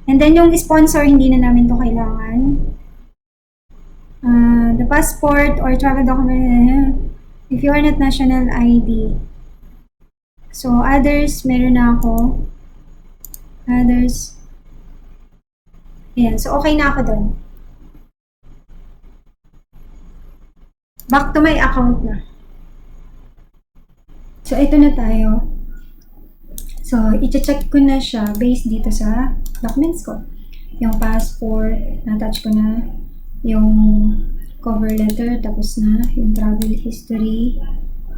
And then yung sponsor, hindi na namin to kailangan. The passport or travel document, if you are not national ID. So, others, meron na ako. Others. Ayan. So, okay na ako dun. Back to my account na. So, ito na tayo. So, i-check ko na siya based dito sa documents ko. Yung passport, na-attach ko na. Yung cover letter, tapos na. Yung travel history.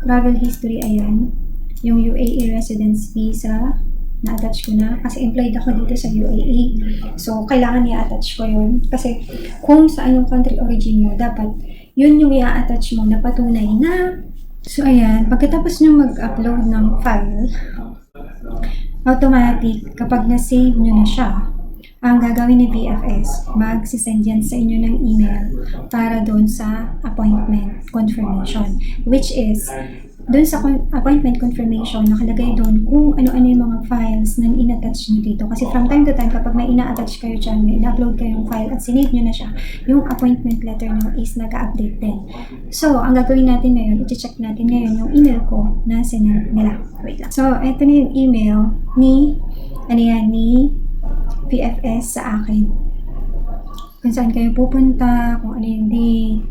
Travel history, ayan. Yung UAE residence visa, na-attach ko na. Kasi employed ako dito sa UAE. So, kailangan i-attach ko yun. Kasi kung saan yung country origin mo, dapat yun yung i-attach mo na patunay na. So, ayan. Pagkatapos nyo mag-upload ng file, automatic, kapag na-save nyo na siya, ang gagawin ni VFS, mag-send yan sa inyo ng email para doon sa appointment confirmation. Which is, doon sa appointment confirmation, nakalagay doon kung ano-ano yung mga files na in-attach nyo dito. Kasi from time to time, kapag may ina-attach kayo dyan, may in-upload kayong file at sinave nyo na siya, yung appointment letter nyo is nag-update din. So, ang gagawin natin ngayon, i-check natin ngayon yung email ko na sinend nila. Wait lang. So, ito na yung email ni VFS sa akin. Kung saan kayo pupunta, kung ano yung date,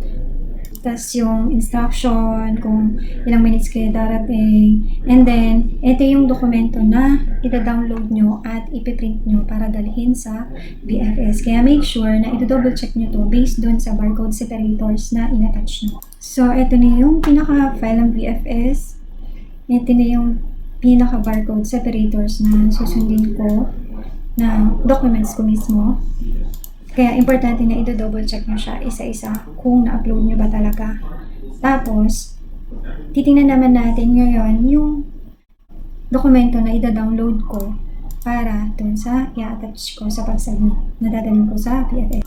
tas yung instruction, kung ilang minutes kayo darating. And then, ito yung dokumento na ita-download nyo at ipiprint nyo para dalhin sa BFS. Kaya make sure na ito-double check nyo to based dun sa barcode separators na in-attach nyo. So, ito na yung pinaka-file ng BFS. Ito na yung pinaka-barcode separators na susundin ko na documents ko mismo. Kaya importante na ito-double check nyo siya isa-isa kung na-upload nyo ba talaga. Tapos, titingnan naman natin ngayon yung dokumento na ida-download ko para dun sa i-attach ko sa pag-submit na dadalhin ko sa PFS.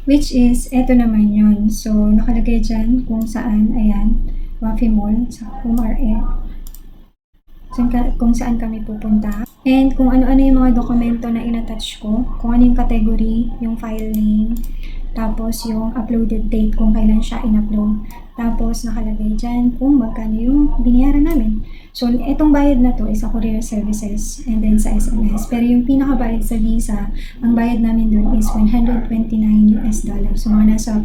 Which is, eto naman yun. So, nakalagay dyan kung saan, ayan, Wafi Mall, sa UMRF. Kung saan kami pupunta. And kung ano-ano yung mga dokumento na in-attach ko, kung ano yung category, yung file name, tapos yung uploaded date kung kailan siya in-upload. Tapos nakalagay dyan kung magkano yung binayaran namin. So, itong bayad na to is sa courier services and then sa SMS. Pero yung pinakabayad sa Visa, ang bayad namin dun is $129. So, mga nasa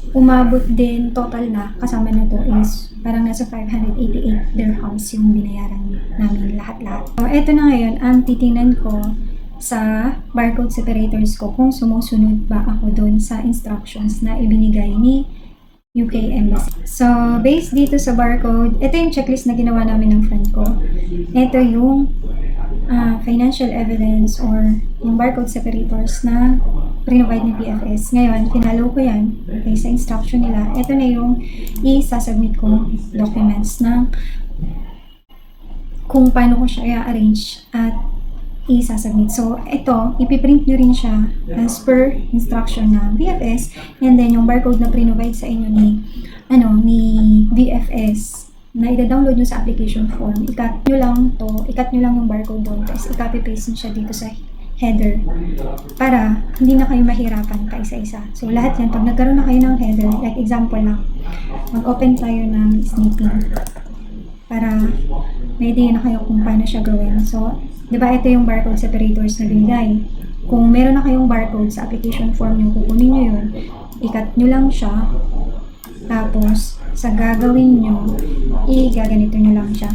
umabot din total na kasama na to is parang nasa 588 dirhams yung binayaran namin lahat-lahat. So, eto na ngayon ang titingnan ko sa barcode separators ko kung sumusunod ba ako doon sa instructions na ibinigay ni UK Embassy. So, based dito sa barcode, ito yung checklist na ginawa namin ng friend ko. Ito yung financial evidence or yung barcode separators na pre-provide ni PFS. Ngayon, pinalo ko yan okay, sa instruction nila. Ito na yung i-submit kong documents na kung paano ko siya i-arrange at i-submit. So, ito, ipiprint nyo rin siya as per instruction ng BFS and then yung barcode na pre-provide sa inyo ni BFS na ida-download nyo sa application form. Ikat nyo lang yung barcode doon tapos i-copy-paste nyo siya dito sa header para hindi na kayo mahirapan pa isa-isa. So, lahat yan, pag nagkaroon na kayo ng header, like example lang, mag-open tayo ng snipping para may idea na kayo kung paano siya gawin. So, di ba ito yung barcode separators na binigay? Kung meron na kayong barcode sa application form nyo, kukunin nyo yun, ikat nyo lang siya, tapos sa gagawin nyo, i-gaganito nyo lang siya.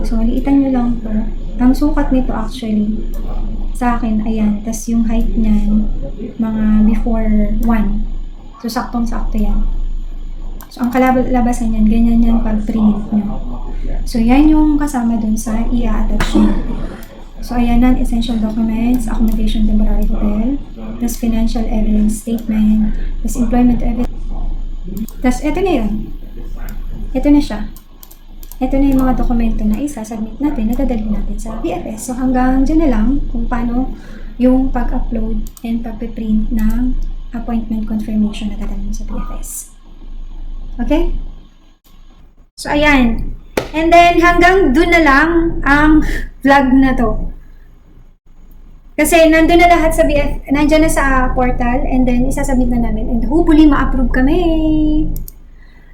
So, liitan nyo lang to. Ang sukat nito actually, sa akin, ayan. Tas yung height niyan, mga before 1. So, saktong-sakto yan. So, ang kalabasan niyan, ganyan yan pag print nyo. So, yan yung kasama dun sa i-attach nyo. So, ayan, non-essential documents, accommodation temporary hotel, tas financial evidence statement, tas employment evidence. Tas, eto na yun. Ito na siya. Ito na yung mga dokumento na isa-submit natin, na dadalhin natin sa BFS. So, hanggang dyan na lang kung paano yung pag-upload and pag-print ng appointment confirmation na dadalhin sa BFS. Okay? So, ayan. And then, hanggang dun na lang ang vlog na to. Kasi, nandun na lahat sa nandyan na sa portal, and then, isasubmit na namin. And hopefully, ma-approve kami.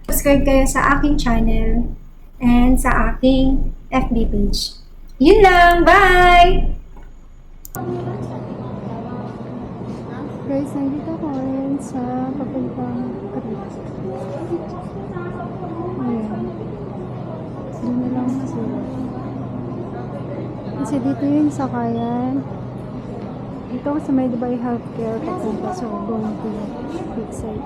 Subscribe kayo sa aking channel and sa aking FB page. Yun lang! Bye! Guys, nandito ko ngayon sa papuntang Crete. Ayan. Doon na lang sila. Kasi dito yung sakayan. Ito sa may Dubai Healthcare papunta sa going to Big Side.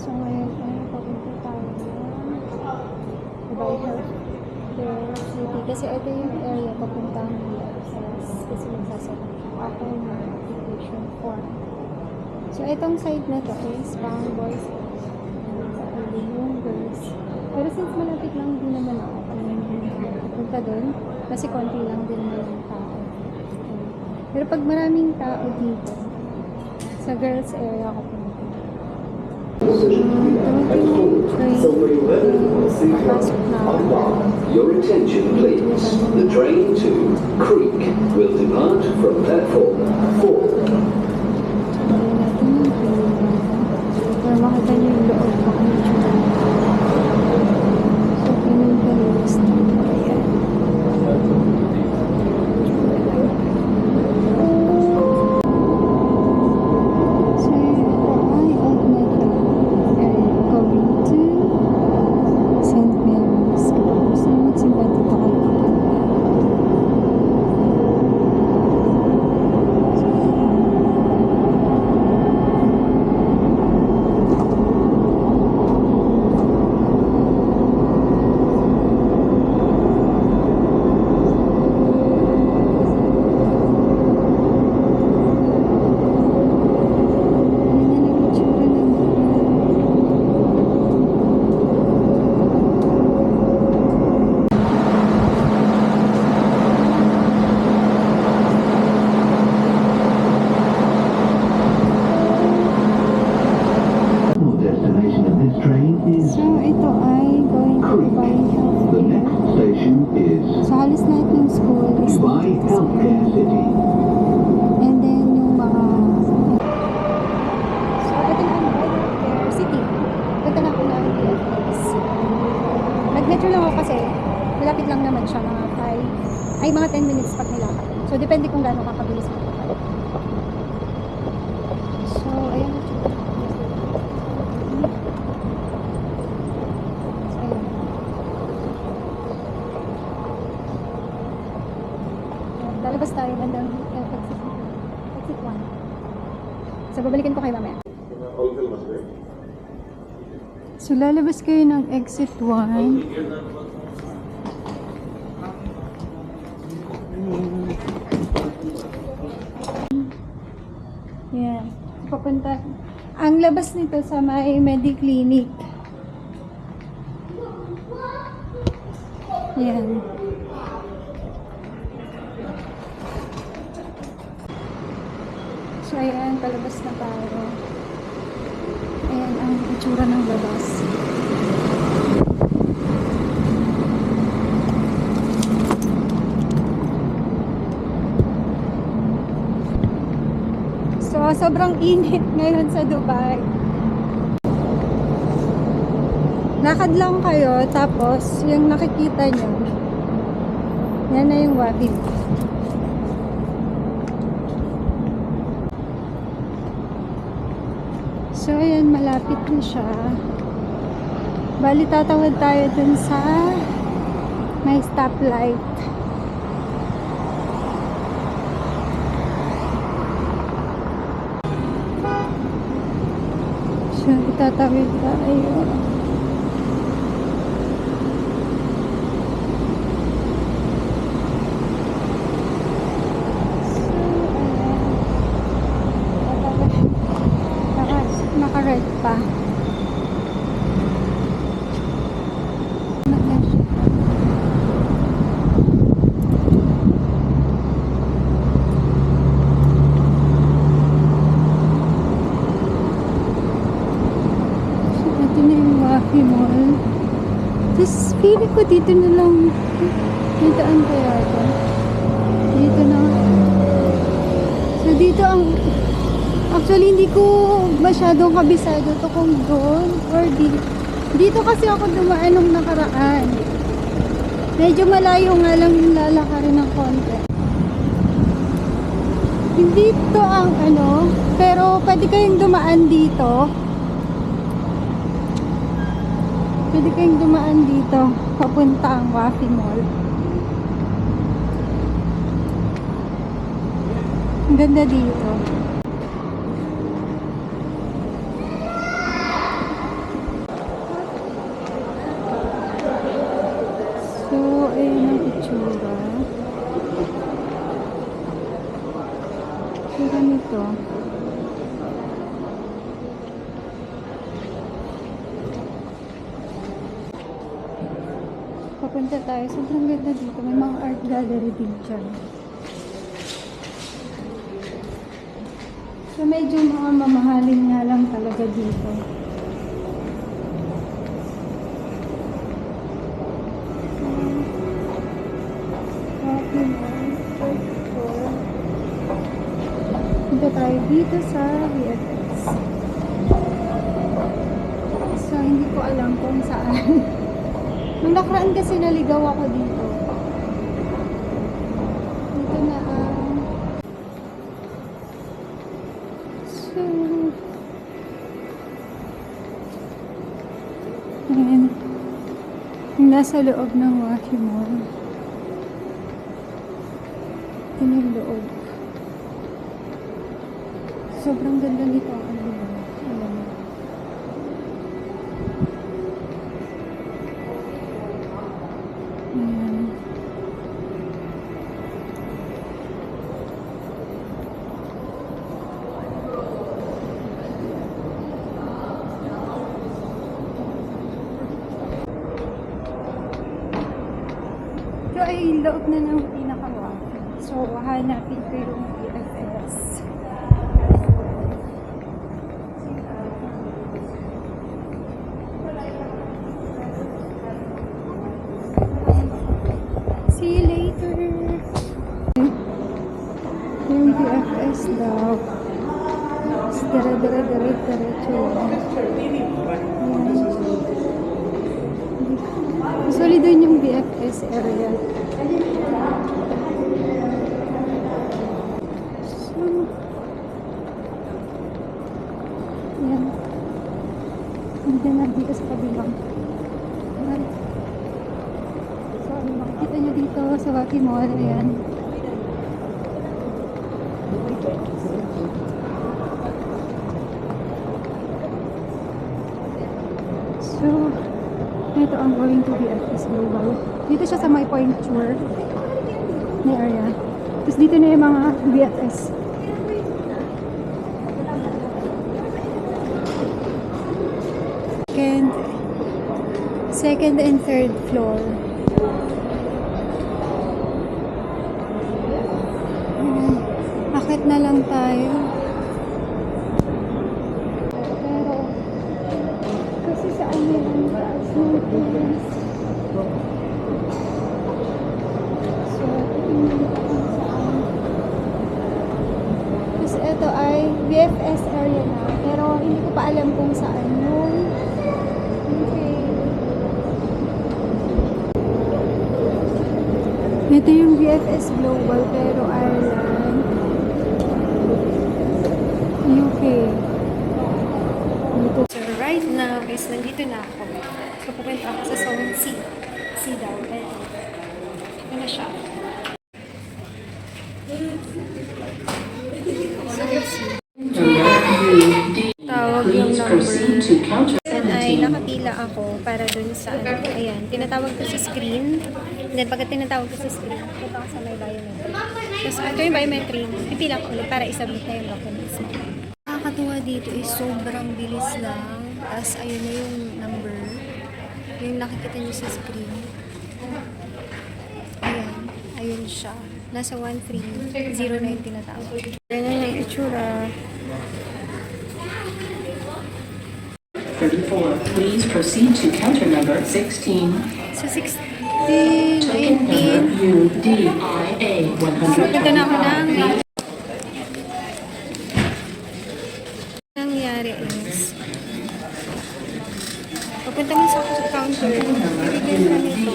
So ngayon ay papunta tayo ng Dubai Healthcare City. Kasi ito yung area papuntang kasi magsasabit ako ng application form. So itong site na to is pang boys yung girls. Pero since malapit lang din naman ako punta doon, kasi konti lang din naman yung tao. Pero pag maraming tao dito, sa girls area ako punta. Your attention please. The train to Creek will depart from platform 4. Para makita niyo yung loob ko kung ito. So, pinong pinong. Ayan. Creek. The next station is So, halos lahat ng school is Dubai dito sa Healthcare City. And then, yung mga... So, ito na ang Dubai Healthcare City. Punta na ako ng PFS. Nag-metro lang ako kasi malapit lang naman siya, mga 10 minutes pag nilakad. So, depende kung gaano kakabilis mo. So, ayan. So, ayan. Lalabas tayo bandang exit 1. So, babalikan ko kayo mamaya. So, lalabas kayo ng exit 1. Yan. Papunta. Ang labas nito sa may Mediclinic. Yan. So, ayan. Palabas na tayo. Ayan ang itsura ng labas. So, sobrang init ngayon sa Dubai. Lakad lang kayo, tapos yung nakikita nyo, yan na yung Wabi. So, ayan, malapit na siya. Bali, tatawid tayo dun sa may stoplight. So, itatawid tayo. Naka-red pa. Ito na yung Wafi Mall. Tapos, feeling ko dito na lang. Nadaan kaya ito. Dito na. So, dito ang... Actually, hindi ko masyadong kabisado to kung doon or dito. Dito kasi ako dumaan nung nakaraan. Medyo malayo nga lang yung lalakarin ng konti. Hindi to ang ano, pero pwede kayong dumaan dito. Pwede kayong dumaan dito, papunta ang Wafi Mall. Ang ganda dito. So, ayun ang itsura. So, ganito. Papunta tayo. Sobrang ganda dito. May mga art gallery din dyan. So, medyo mga mamahalin nga lang talaga dito. Punta tayo dito sa VFX. So, hindi ko alam kung saan. Nung nakaraan kasi naligaw ako dito. Dito na ang... So... Ayan. Yung nasa loob ng Wafi Mall. Ito na yung loob. Sobrang ganda nito ang ano. Ayan. Ayan. Ito ay loob na ng pinaka-wafi. So, hanapin ko yung PFS. daw. Diretso lang. Usually doon yung BFS area. So, yan. Hindi na dito sa kabilang. Ayan. So, ano makikita nyo dito sa Waki Mall. Ayan. So, ito ang going to BFS Global. Dito siya sa My Point Tour na area. Tapos dito na yung mga BFS. Second and third floor. Akit na lang tayo. Pero, kasi saan yung taas ng place? So, tingnan ko kung saan. Tapos ito ay BFS area na. Pero hindi ko pa alam kung saan yung ito yung BFS Global pero Ireland, UK. Dito. So right now is nandito na ako. So pupunta ako sa Zone C. C daw. Ito na siya. Tawag yung number. And ay nakapila ako para dun sa ano. Ayan, tinatawag ko sa screen. And then pagka tinatawag ko sa screen, punta ako sa may biometric. Tapos after yung biometric, pipila ko ulit para isubmit na yung documents mo. Nakakatuwa dito is sobrang bilis lang. Tapos ayun na yung number. Yung nakikita nyo sa screen. Ayan, ayun siya. Nasa 1309 tinatawag. Ganyan na yung itsura. 34. Please proceed to counter number 16. Sa 16, Token 19. number UDIA 100. So, punta na ako ng nangyari is pupunta mo sa counter. Bibigyan ka nito.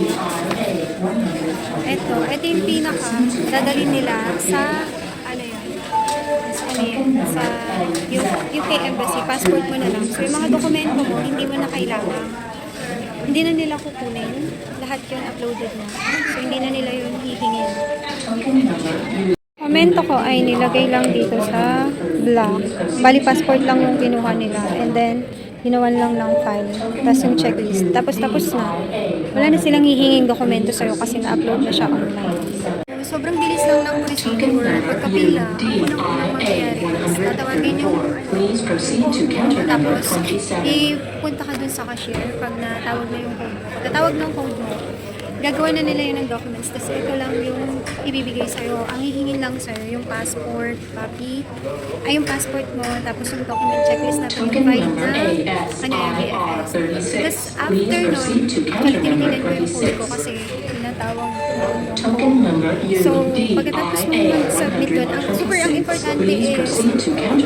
Ito yung pinaka dadalhin nila sa sa UK Embassy, passport mo na lang. So, yung mga dokumento mo, hindi mo na kailangan. Hindi na nila kukunin. Lahat yun uploaded na. So, hindi na nila yun hihingin. Dokumento ko ay nilagay lang dito sa block. Bali, passport lang yung kinuha nila. And then, ginawan lang ng file. Tapos yung checklist. Tapos na. Wala na silang hihinging dokumento sa'yo kasi na-upload na siya online. Sobrang bilis lang ng procedure. Pagkapila, unang-unang mangyayari is tatawagin yung tapos ipunta ka dun sa cashier pag natawag na yung code mo. Tatawag ng code mo, gagawa na nila yun ng documents kasi ito lang yung ibibigay sa'yo. Ang hihingin lang sa'yo, yung passport, copy, ay yung passport mo, tapos yung document checklist na provide na ano yung BFS. Tapos after nun, tinitingnan ko yung code ko kasi tinatawag Token number so, pagkatapos mo mag-submit doon, ang importante is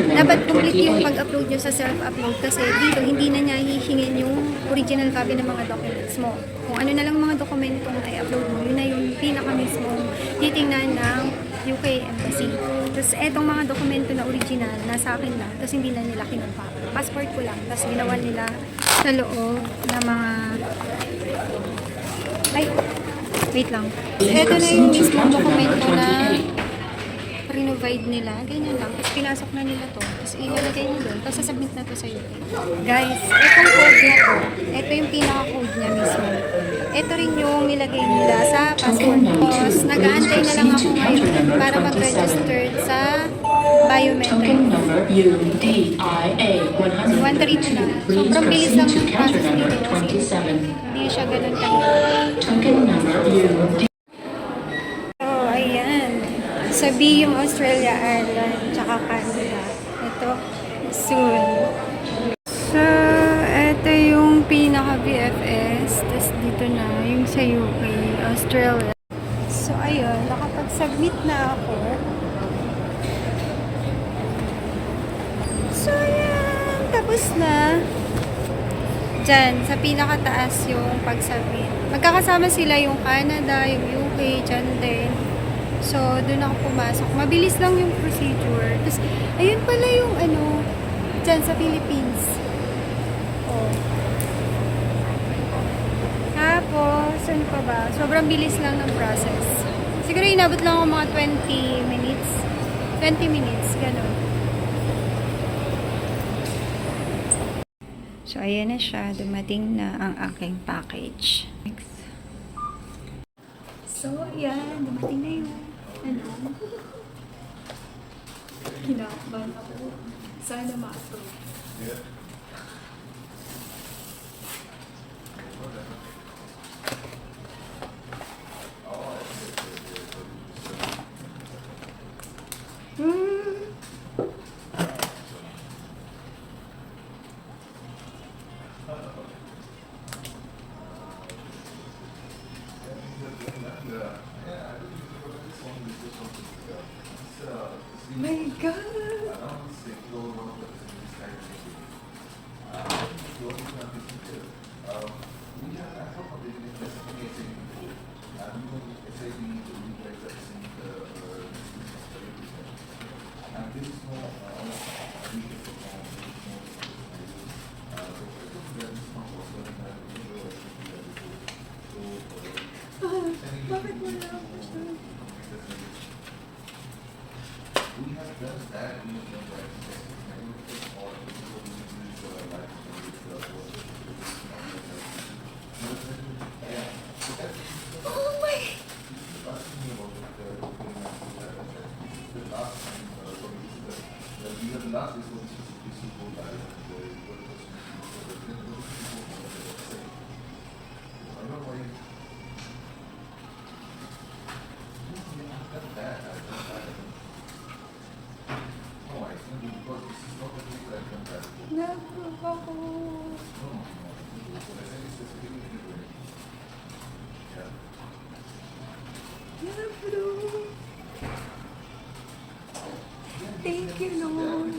dapat complete yung pag-upload nyo sa self-upload kasi dito hindi na niya hihingin yung original copy ng mga documents mo. Kung ano na lang mga dokumentong i-upload mo, yun na yung pinaka mismo titingnan ng UK Embassy. Tapos etong mga dokumento na original, nasa akin lang, tapos hindi na nila kinuha. Passport ko lang, tapos ginawa nila sa loob ng mga wait lang. Ito na yung mismo dokumento na provide nila. Ganyan lang. Tapos pinasok na nila to. Tapos ilalagay nyo doon. Tapos sasubmit na to sa UK. Guys, itong code na to, ito yung pinaka-code niya mismo. Ito rin yung nilagay nila sa passport. Tapos nag-aantay na lang ako ngayon para mag-register sa biometric. Token number UDIA 100. 132 na. Sobrang bilis lang ng process dito kasi 27. hindi siya ganun kahirap. Token number UDIA. So, ayan. Sabi yung Australia, Ireland, tsaka Canada. Ito, soon. So, ito yung pinaka-BFS. Tapos dito na, yung sa UK, Australia. So, ayun, nakapag-submit na ako. Tapos na. Diyan, sa pinakataas yung pagsabit. Magkakasama sila yung Canada, yung UK, dyan din. So, doon ako pumasok. Mabilis lang yung procedure. Tapos, ayun pala yung ano, dyan sa Philippines. Oh. Tapos, ano pa ba? Sobrang bilis lang ng process. Siguro inabot lang ako mga 20 minutes. 20 minutes, ganun. So, ayan na siya. Dumating na ang aking package. Next. So, ayan. Dumating na yung ano. Kinakabahan ako. Sana ma-approve. My God! Bakit wala ako siya? Oh my! Na-approve ako. Na-approve. Thank you, Lord.